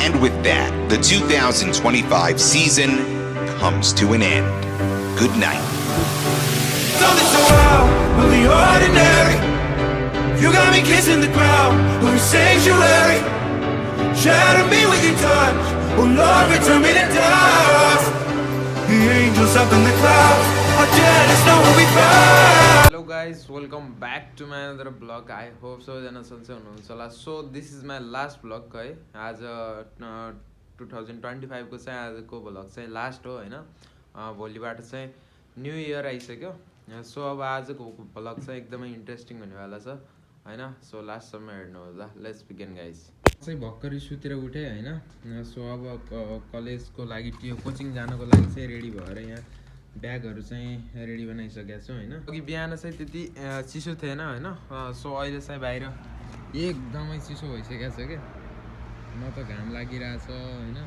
And with that, the 2025 season comes to an end. Good night. Don't this world of the ordinary. You got me kissing the ground, we're a sanctuary. Shatter me with your touch, oh Lord, return me to dust. The angels up in the clouds, oh let us know when we fall. Hello guys, welcome back to my another vlog. I hope so जना सन्चै हुनुहुन्छ होला. So this is my last vlog है. आज 2025 को चाहिँ आजको vlog चाहिँ लास्ट हो हैन. भोलिबाट चाहिँ न्यू इयर आइसक्यो. सो अब आजको भ्लग चाहिँ एकदमै इन्ट्रेस्टिङ हुनेवाला छ हैन. सो लास्टसम्म हेर्नु होला. Let's begin guys. चाहिँ भर्खरै सुतेर उठे हैन. सो अब कलेजको लागि त्यो कोचिङ जानको लागि चाहिँ रेडी भएर यहाँ ब्यागहरु चाहिँ रेडी बनाइसकेको छु हैन. अघि बिहान चाहिँ त्यति चिसो थिएन हैन. सो अहिले चाहिँ बाहिर एकदमै चिसो भइसकेको छ के. न त घाम लागिरहेछ हैन,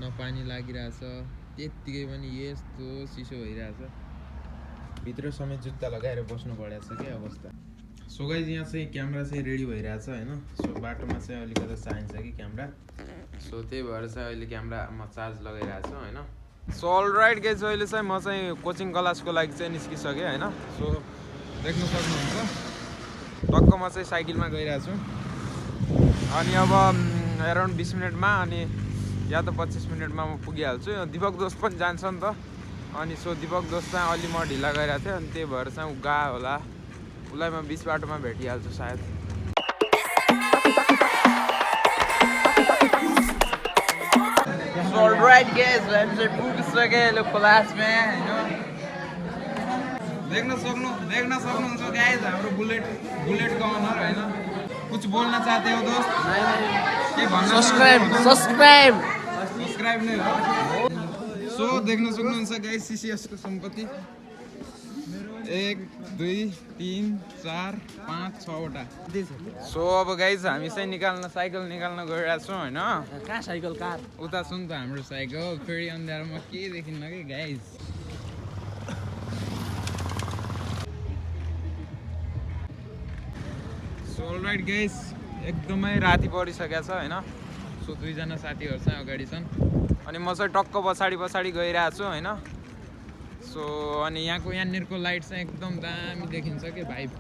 न पानी लागिरहेछ, त्यतिकै पनि यस्तो चिसो भइरहेछ. भित्र समेत जुत्ता लगाएर बस्नु परेको छ के अवस्था. सो गाइस यहाँ चाहिँ क्यामेरा चाहिँ रेडी भइरहेछ हैन. सो बाटोमा चाहिँ अलिकति चाहिन्छ कि क्यामेरा. सो त्यही भएर चाहिँ अहिले क्यामेरा म चार्ज लगाइरहेको छु हैन. सो अलराइट गाइस, अहिले चाहिँ म चाहिँ कोचिङ क्लासको लागि चाहिँ निस्किसकेँ हैन. सो देख्न सक्नुहुन्छ टक्क म चाहिँ साइकलमा गइरहेको छु. अनि अब अराउन्ड 20 मिनटमा अनि या त 25 मिनटमा म पुगिहाल्छु. दिपक दोस्त पनि जान्छ नि त. अनि सो दिपक दोस्त चाहिँ अलि म ढिला गइरहेको थिएँ. अनि त्यही भएर चाहिँ उ गयो होला. उसलाई म बिच बाटोमा भेटिहाल्छु सायद. Alright guys, हामी चाहिँ पुगिसक्यो क्लासमा हैन. देख्न सक्नुहुन्छ गाइस हाम्रो बुलेट गवर्नर हैन. कुछ बोल्न चाहते हो दोस्त? के भन्न? सब्स्क्राइब नै हो. सो देख्न सक्नुहुन्छ गाइस सीसीएस को सम्पत्ति 1 2 3 4 5 6 वटा. सो अब गाइस हामी चाहिँ साइकल निकाल्न गइरहेको छौँ हैन. कहाँ साइकल कार उता छ नि त हाम्रो साइकल. फेरि अन्धारमा के देखिन्न कि गाइस. सो अलराइट गाइस, एकदमै राति परिसकेको छ हैन. सो दुईजना साथीहरू चाहिँ अगाडि छन् अनि म चाहिँ टक्क पछाडि गइरहेको छु हैन. सो अनि यहाँनिरको लाइट चाहिँ एकदम दामी देखिन्छ के भाइब.